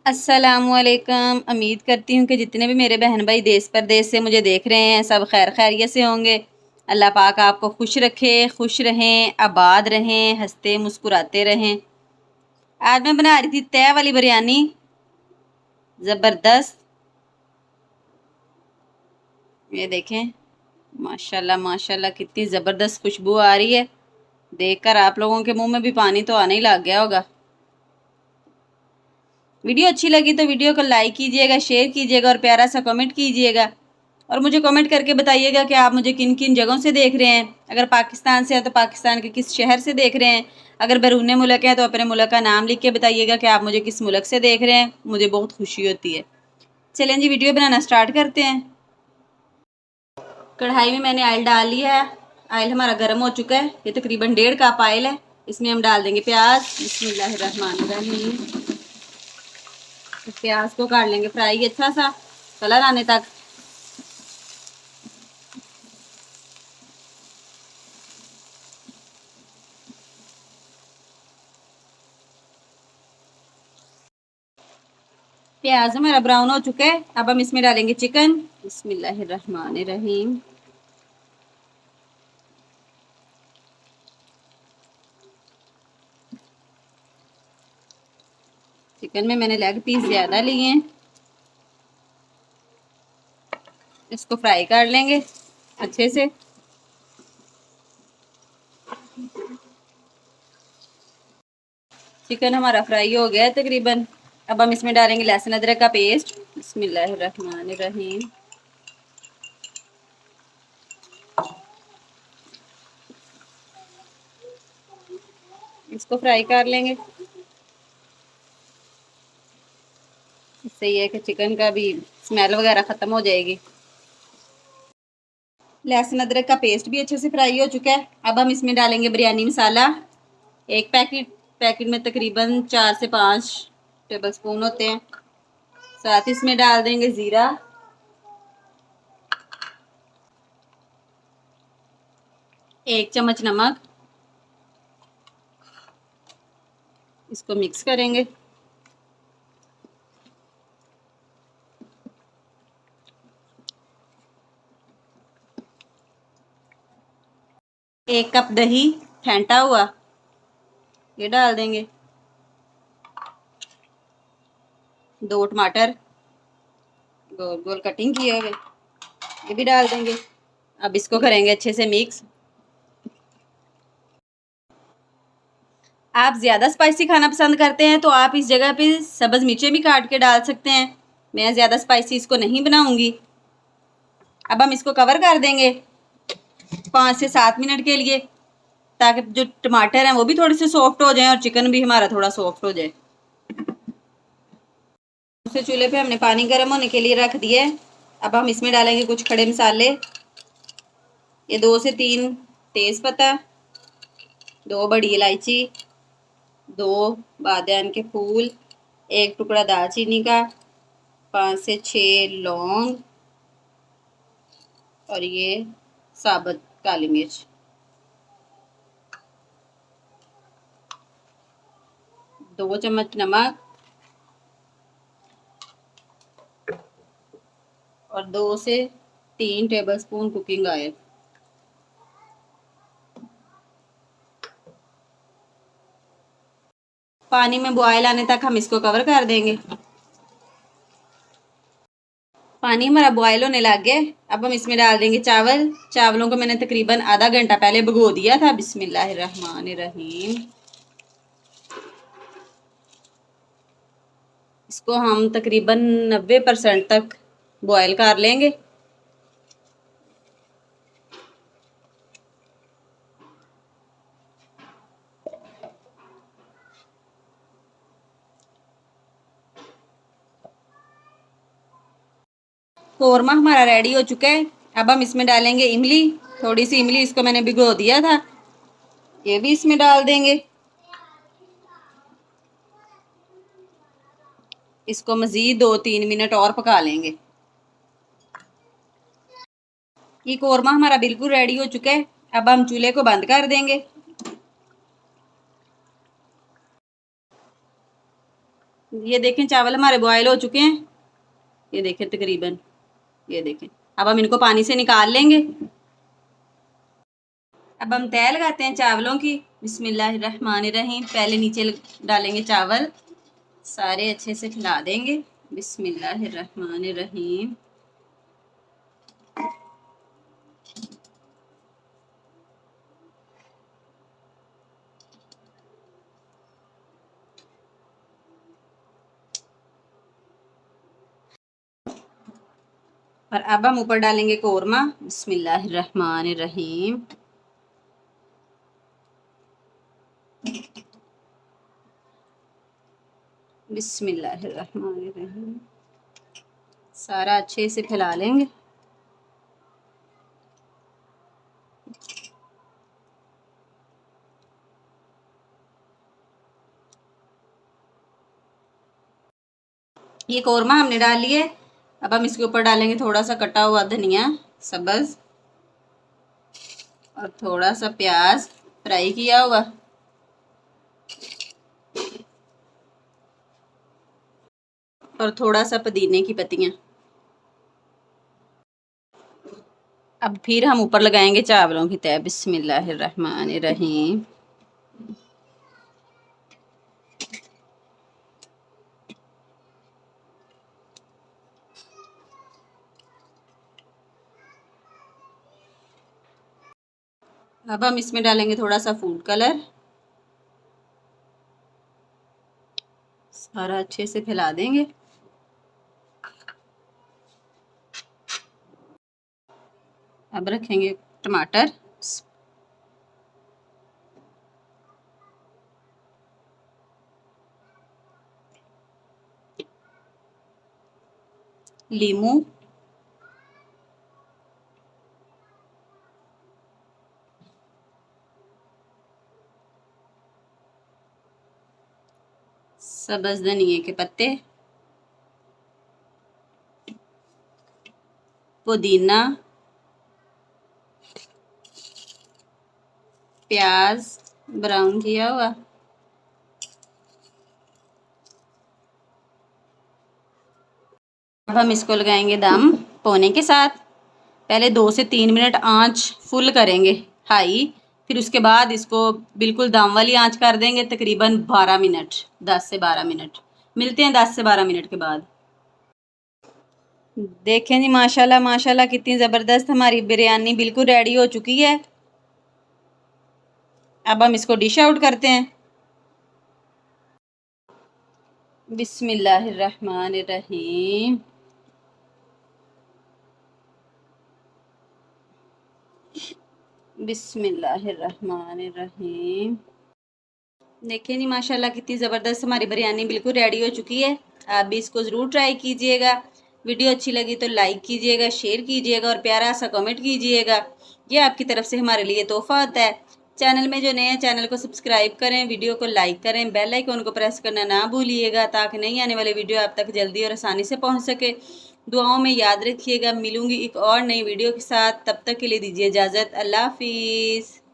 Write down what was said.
अस्सलामुअलैकुम। उम्मीद करती हूँ कि जितने भी मेरे बहन भाई देश परदेश से मुझे देख रहे हैं सब खैर खैरियत से होंगे। अल्लाह पाक आपको खुश रखे, खुश रहें, आबाद रहें, हंसते मुस्कुराते रहें। आज मैं बना रही थी तय वाली बिरयानी, ज़बरदस्त। ये देखें, माशाल्लाह माशाल्लाह कितनी ज़बरदस्त खुशबू आ रही है। देखकर आप लोगों के मुंह में भी पानी तो आने ही लग गया होगा। वीडियो अच्छी लगी तो वीडियो को लाइक कीजिएगा, शेयर कीजिएगा और प्यारा सा कमेंट कीजिएगा। और मुझे कमेंट करके बताइएगा कि आप मुझे किन किन जगहों से देख रहे हैं। अगर पाकिस्तान से हैं तो पाकिस्तान के किस शहर से देख रहे हैं। अगर बैरून मुल्क हैं तो अपने मुल्क का नाम लिख के बताइएगा कि आप मुझे किस मुल्क से देख रहे हैं। मुझे बहुत खुशी होती है। चलें जी, वीडियो बनाना स्टार्ट करते हैं। कढ़ाई में मैंने ऑयल डाल लिया है। ऑयल हमारा गर्म हो चुका है। ये तकरीबन 1.5 कप ऑयल है। इसमें हम डाल देंगे प्याज। बिस्मिल्लाहिर्रहमानिर्रहीम। प्याज को काट लेंगे फ्राई अच्छा सा कलर आने तक। प्याज हमारा ब्राउन हो चुका है। अब हम इसमें डालेंगे चिकन। बिस्मिल्लाहिर्रहमानिर्रहीम। चिकन में मैंने लेग पीस ज़्यादा लिए हैं। इसको फ्राई कर लेंगे अच्छे से। चिकन हमारा फ्राई हो गया है तकरीबन। अब हम इसमें डालेंगे लहसुन अदरक का पेस्ट। बिस्मिल्लाहिर्रहमानिर्रहीम। इसको फ्राई कर लेंगे। इससे ये है कि चिकन का भी स्मेल वगैरह ख़त्म हो जाएगी। लहसुन अदरक का पेस्ट भी अच्छे से फ्राई हो चुका है। अब हम इसमें डालेंगे बिरयानी मसाला। एक पैकेट पैकेट में तकरीबन 4 से 5 टेबल स्पून होते हैं। साथ इसमें डाल देंगे ज़ीरा, 1 चम्मच नमक। इसको मिक्स करेंगे। एक कप दही फेंटा हुआ ये डाल देंगे। 2 टमाटर गोल गोल कटिंग किए हुए ये भी डाल देंगे। अब इसको करेंगे अच्छे से मिक्स। आप ज़्यादा स्पाइसी खाना पसंद करते हैं तो आप इस जगह पे सब्ज़ मिर्चें भी काट के डाल सकते हैं। मैं ज़्यादा स्पाइसी इसको नहीं बनाऊंगी। अब हम इसको कवर कर देंगे 5 से 7 मिनट के लिए, ताकि जो टमाटर हैं वो भी थोड़े से सॉफ्ट हो जाएं और चिकन भी हमारा थोड़ा सॉफ्ट हो जाए। दूसरे चूल्हे पे हमने पानी गर्म होने के लिए रख दिया है। अब हम इसमें डालेंगे कुछ खड़े मसाले। ये 2 से 3 तेज़ पत्ता, 2 बड़ी इलायची, 2 बादियान के फूल, 1 टुकड़ा दालचीनी का, 5 से 6 लौंग और ये साबुत काली मिर्च। 2 चम्मच नमक और 2 से 3 टेबलस्पून कुकिंग ऑयल। पानी में बॉयल आने तक हम इसको कवर कर देंगे। पानी हमारा बॉयल होने लग गया। अब हम इसमें डाल देंगे चावल। चावलों को मैंने तकरीबन आधा घंटा पहले भिगो दिया था। बिस्मिल्लाहिर्रहमानिर्रहीम। इसको हम तकरीबन 90% तक बॉयल कर लेंगे। कौरमा हमारा रेडी हो चुका है। अब हम इसमें डालेंगे इमली। थोड़ी सी इमली, इसको मैंने भिगो दिया था, ये भी इसमें डाल देंगे। इसको मज़ीद 2-3 मिनट और पका लेंगे। ये कौरमा हमारा बिल्कुल रेडी हो चुका है। अब हम चूल्हे को बंद कर देंगे। ये देखें चावल हमारे बॉयल हो चुके हैं, ये देखें तकरीबन, ये देखें। अब हम इनको पानी से निकाल लेंगे। अब हम तय लगाते हैं चावलों की। बिस्मिल्लाहिर्रहमानिर्रहीम। पहले नीचे डालेंगे चावल, सारे अच्छे से खिला देंगे। बिस्मिल्लाहिर्रहमानिर्रहीम। और अब हम ऊपर डालेंगे कोरमा। बिस्मिल्लाहिर्रहमानिर्रहीम। बिस्मिल्लाहिर्रहमानिर्रहीम। सारा अच्छे से फैला लेंगे। ये कोरमा हमने डाल लिए। अब हम इसके ऊपर डालेंगे थोड़ा सा कटा हुआ धनिया सब्ज, और थोड़ा सा प्याज फ्राई किया हुआ, और थोड़ा सा पुदीने की पत्तियां। अब फिर हम ऊपर लगाएंगे चावलों की तय। बिस्मिल्लाहिर्रहमानिर्रहीम। अब हम इसमें डालेंगे थोड़ा सा फूड कलर, सारा अच्छे से फैला देंगे। अब रखेंगे टमाटर, लीमू, सब्ज धनिए के पत्ते, पुदीना, प्याज ब्राउन किया हुआ, अब हम इसको लगाएंगे दम पौने के साथ। पहले 2 से 3 मिनट आंच फुल करेंगे हाई, फिर उसके बाद इसको बिल्कुल दम वाली आंच कर देंगे तकरीबन 12 मिनट, 10 से 12 मिनट। मिलते हैं 10 से 12 मिनट के बाद। देखें जी माशाल्लाह माशाल्लाह कितनी ज़बरदस्त हमारी बिरयानी बिल्कुल रेडी हो चुकी है। अब हम इसको डिश आउट करते हैं। बिस्मिल्लाहिर्रहमानिर्रहीम। बिस्मिल्लाहिर्रहमानिर्रहीम। देखिए जी माशाल्लाह कितनी ज़बरदस्त हमारी बिरयानी बिल्कुल रेडी हो चुकी है। आप भी इसको ज़रूर ट्राई कीजिएगा। वीडियो अच्छी लगी तो लाइक कीजिएगा, शेयर कीजिएगा और प्यारा सा कमेंट कीजिएगा। ये आपकी तरफ से हमारे लिए तोहफ़ा होता है। चैनल में जो नए हैं चैनल को सब्सक्राइब करें, वीडियो को लाइक करें, बेल आइकन को प्रेस करना ना भूलिएगा ताकि नई आने वाली वीडियो आप तक जल्दी और आसानी से पहुँच सके। दुआओं में याद रखिएगा। मिलूँगी एक और नई वीडियो के साथ, तब तक के लिए दीजिए इजाज़त। अल्लाह हाफिज़।